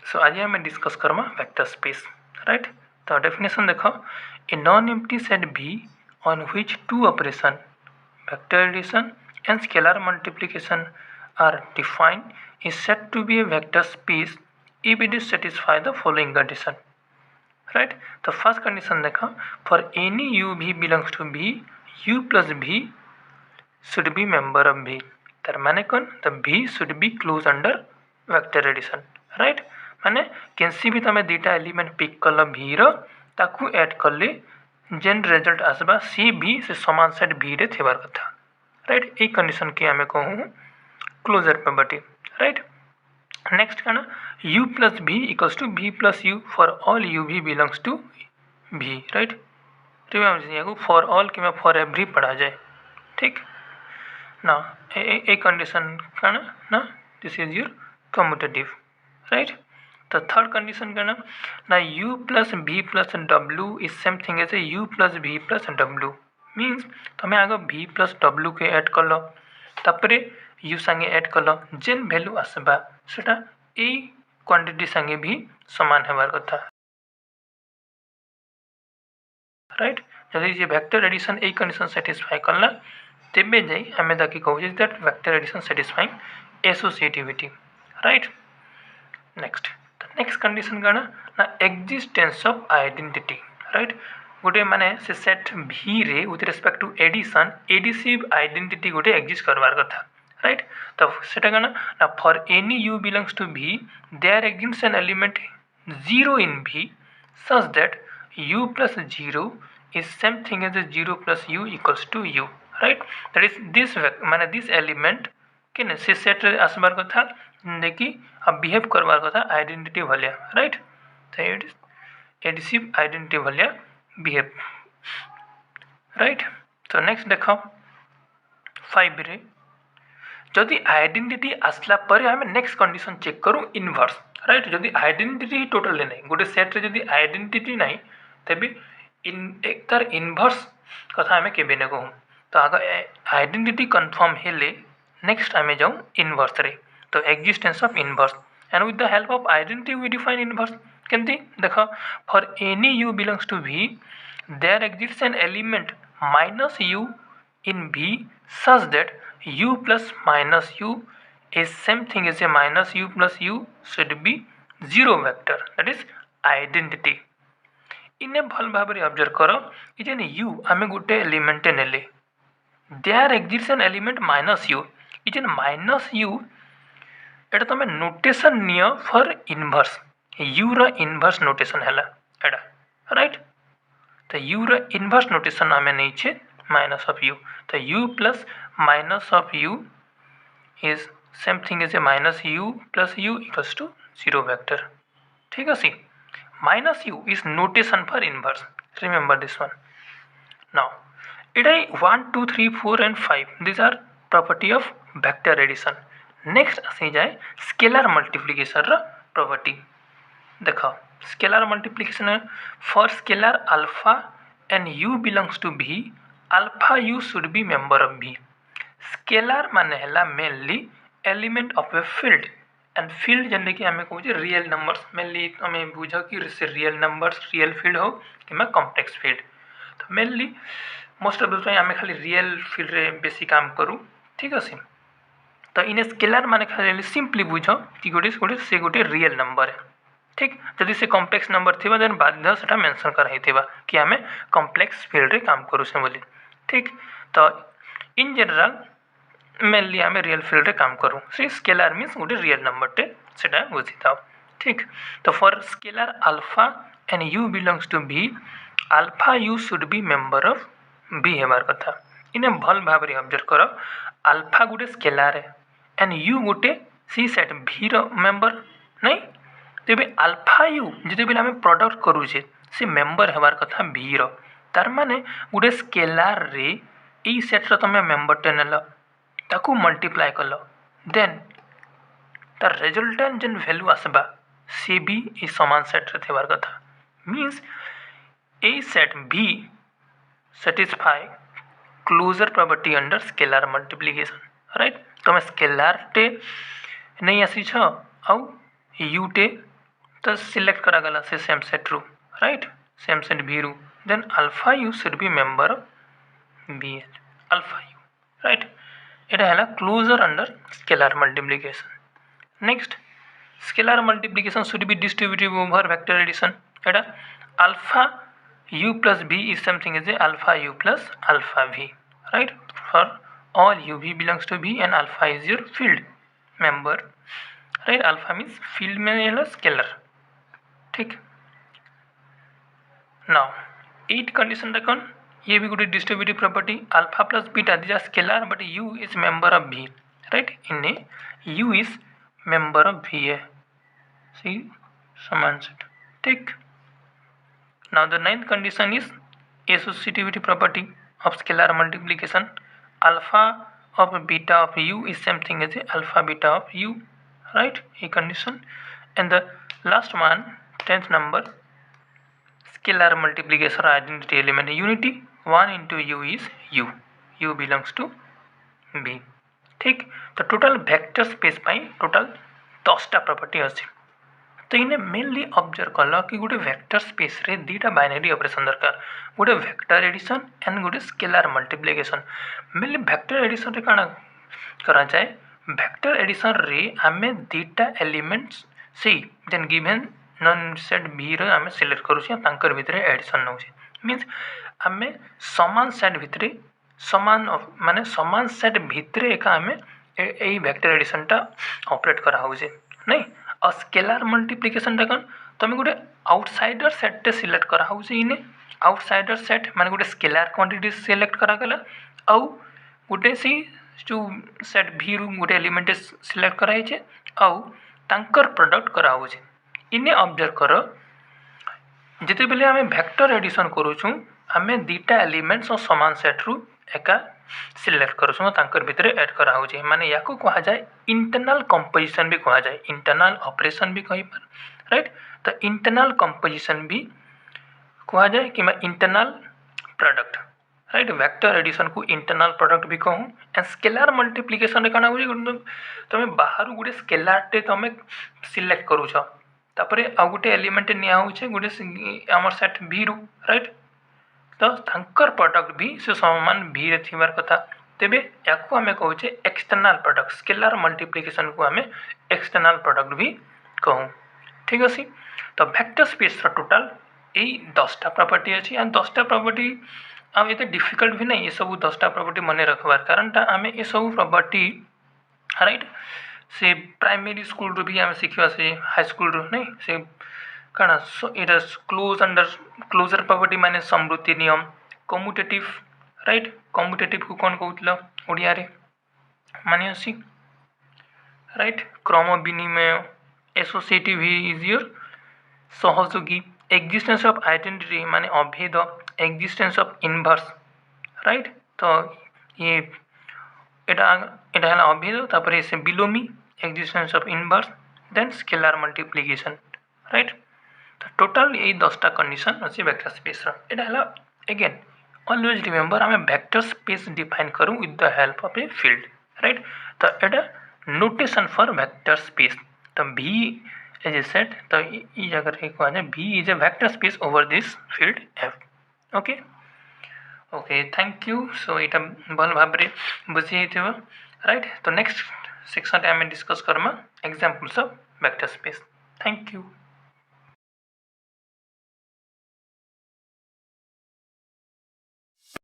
सो आज आम discuss Karma vector space right. तो डेफिनेशन देख a non empty set V on which two operation vector addition and scalar multiplication are defined is said to be a vector space if it is satisfy the following condition right। तो first condition देखा for any u v belongs to V u plus V should be member of V तार माने कौन the V should be close under vector addition right. माने केनसी भी तमे दीटा element pick कल V रो ताकू ऐड करले जेन रिजल्ट आसबा सी भी से समान सेट V रे थिबार कथा राइट। ए कंडीशन के हमें कहूँ क्लोजर प्रॉपर्टी राइट। नेक्स्ट कहना u plus v equals to v plus u for all u v belongs to v right. Remember for all कि फॉर एवरी पढ़ा जाए ठीक ना। ए कंडीशन कहना ना this is your commutative right. तो third condition कहना ना u plus v plus w is same thing as u plus v plus w means तुम आग v plus w के ऐड कल तापरे u संगे ऐड कल जेन वैल्यू आसबा सेटा ए क्वांटिटी संगे भी समान हेबार कथा राइट। जदि जे vector addition a condition satisfy करला तेबे जाई हमें ताकि कहू जे that vector addition satisfying associativity right. Next condition कहना ना एक्जिस्टेंस ऑफ आइडेंटिटी राइट। गोटे माने से सेट V रे with respect to addition additive identity गोटे एग्जिस्ट करवार कथा राइट। तो सेटा कहना ना for any u belongs to V there exists an element 0 in V such that u plus 0 is same thing as 0 plus u equals to u right। that is this माने this element के से set आसबार कथा देखि अब behave करवार कथा identity भलिया right. तो इट इज एडिसिव आइडेंटिटी भलिया बिहेव राइट। तो नेक्स्ट देखो 5 रे जदि आइडेंटिटी आसला पर हमें नेक्स्ट कंडीशन चेक करूँ इनवर्स राइट। जदि आइडेंटिटी टोटल नहीं गोटे सेट रे जदि आइडेंटिटी नहीं तबे एक तार इनवर्स कथा हमें केबे न कहूँ। तो आगे आइडेंटिटी कंफर्म हेले नेक्स्ट आमे जाऊँ इनवर्स रे। तो existence of inverse and with the help of identity we define inverse केमती देखो for any u belongs to V there exists an element minus u in V such that u plus minus u is same thing as a minus u plus u should be zero vector that is identity। इन्हें भल भाव observe करो ये u आमे गोटे element नेले there exist an element minus u ये minus u एटा तुम नोटेशन नियो फॉर इनवर्स u रा इनवर्स नोटेशन हैला एटा राइट। तो u रा इनवर्स नोटेशन आमे नहीं छे माइनस ऑफ u। तो u plus minus of u is same thing as a minus u plus u equals to 0 vector ठीक है सी। minus u is notation for inverse remember this one। now it is 1 2 3 4 and 5 these are property of vector addition। next आसी जाए scalar multiplication रा property देखो scalar multiplication for scalar alpha and u belongs to V alpha u should be member of V। Scalar माने हैला mainly element of a field and field जन कि आम कहूँ रियल नंबर्स मेनली आम बुझ कि रियल नंबर्स रियल फील्ड हो कि कॉम्प्लेक्स फील्ड। तो mainly most of the time आम खाली रियल फील्ड रे बेसी काम करूँ ठीक अच्छे। तो इन स्केलर माने खाली सिंपली बुझ कि गोटे से गोटे रियल नंबर है ठीक। जदि से कॉम्प्लेक्स नंबर थी देन बाध्य से मेंशन कराई कि आम कॉम्प्लेक्स फील्ड रे काम करूँ से बोली ठीक। तो इन जनरल मेनली आम रियल फील्ड रे काम करूँ से स्केलर मीन्स गोटे रियल नंबर टे से बुझी था ठीक। तो for scalar alpha and u belongs to V alpha u should be member of V हेबार कथा। इन्हें भल भाव ऑब्जर्व कर अल्फा गोटे स्केलर है एंड u गोटे सी सेट V रो मेंबर नहीं तेबे अल्फा u जदि बेले आम प्रोडक्ट करूचे से मेंबर हेबार कथा V रो तार माने गोटे स्केलर रे ई सेट रो तमे मेंबर टे नेल ताकू मल्टीप्लाई कल देन तार रिजल्टेंट जेन वैल्यू आसबा सी भी ई समान सेट रे थेबार कथा means a set V satisfy closure property under scalar multiplication right. तुम स्केलर टे नहीं आसी छ आउ u टे तो सिलेक्ट करा गला से सेम सेट रू राइट सेम सेट भी रू then alpha u should be member B H alpha u right एटा है closure under scalar multiplication next scalar multiplication should be distributive over vector addition एटा alpha u plus v is something as a alpha u plus alpha v right for all u v belongs to v and alpha is your field member right alpha means field में ये scalar ठीक now 8 condition देखन ये भी गोटे distributive property alpha plus beta this are scalar but u is member of v right in a u is member of v है see समान set ठीक now the ninth condition is associativity property of scalar multiplication alpha of beta of u is same thing as alpha beta of u right a condition and the last one 10th number scalar multiplication identity element unity 1 into u is u belongs to b ठीक तो total vector space पाई total 10टा property अछि तो इन्हें mainly observe कल कि गोटे vector space रे दीटा binary operation दरकार गोटे वेक्टर एडिशन एंड गोटे scalar multiplication mainly vector addition रे काना करा जाए वेक्टर एडिशन रे हमें दीटा एलिमेंट्स से then given non set B रे हमें सिलेक्ट करू छी तांकर भितरे एडिशन नउ छी मींस हमें समान सेट भितरे समान माने समान सेट भितरे एका हमें एई वेक्टर एडिशन टा ऑपरेट करा हो जे नहीं और स्केलर मल्टीप्लिकेशन देखन तुम गोटे आउटसाइडर सेट टे सिलेक्ट करा हो इने आउटसाइडर सेट माने गोटे स्केलर क्वांटिटी सिलेक्ट करा गला आउ गोटे सी जो सेट भी रू गोटे एलिमेंट सिलेक्ट करा छे आउ तांकर प्रोडक्ट करा हो इने ऑब्जर्व करो जते बेले हमें वेक्टर एडिशन करू छु हमें दीटा एलिमेंट्स और समान सेट रू एका सिलेक्ट करूँ तांकर भितरे ऐड करा हो माने याको कहा जाए इंटरनल कंपोजिशन भी कहा जाए इंटरनल ऑपरेशन भी कही पर राइट तो इंटरनल कंपोजिशन भी कहा जाए कि internal product right vector addition को इंटरनल प्रोडक्ट भी कहूँ एंड स्केलर मल्टीप्लिकेशन रे काना हो तुम बाहर गोटे स्केलर टे तुम सिलेक्ट करूछ तापरे आ गोटे एलिमेंट निया होचे गोटे हमर सेट भी रू राइट तो तांकर प्रोडक्ट भी से समान भी थिबार कथा तेबे याकू हमें कहूचे एक्सटर्नल प्रोडक्ट स्केलर मल्टीप्लिकेशन को हमें एक्सटर्नल प्रोडक्ट भी कहूँ ठीक अछि तो वेक्टर स्पेस रो टोटल एई 10टा प्रॉपर्टी अछि एंड 10टा प्रॉपर्टी आ एते डिफिकल्ट भी नहीं ये सब 10टा प्रॉपर्टी मने रखबार कारण ता हमें ये सब प्रॉपर्टी राइट से प्राइमरी स्कूल रो भी हमें सिखिवा से हाई स्कूल रो नहीं से काना so it is close under closure property माने समृद्धि नियम कम्यूटेटिव राइट कम्यूटेटिव को कौन कहउतलो ओडिया रे माने अछि राइट क्रम विनिमय एसोसिएटिव इज योर सहयोगी एक्जिस्टेंस ऑफ आइडेंटिटी माने अभेद एक्जिस्टेंस ऑफ इनवर्स राइट तो ये एटा एटा हला अभेद तापरे से बिलोमी existence of inverse then scalar multiplication right तो टोटल यही 10टा कंडीशन अच्छी वेक्टर स्पेस एटा हला अगेन ऑलवेज रिमेंबर हमें वेक्टर स्पेस डिफाइन करूँ with the help of a field right तो एटा नोटेशन फॉर वेक्टर स्पेस तो v एज ए सेट तो ई जगह रे कहवा जाय v is a vector space over this field f okay okay thank you so एटा भल भाबरे बुझी हेथिबो राइट तो नेक्स्ट सेक्शन में discuss Karma examples of vector space thank you.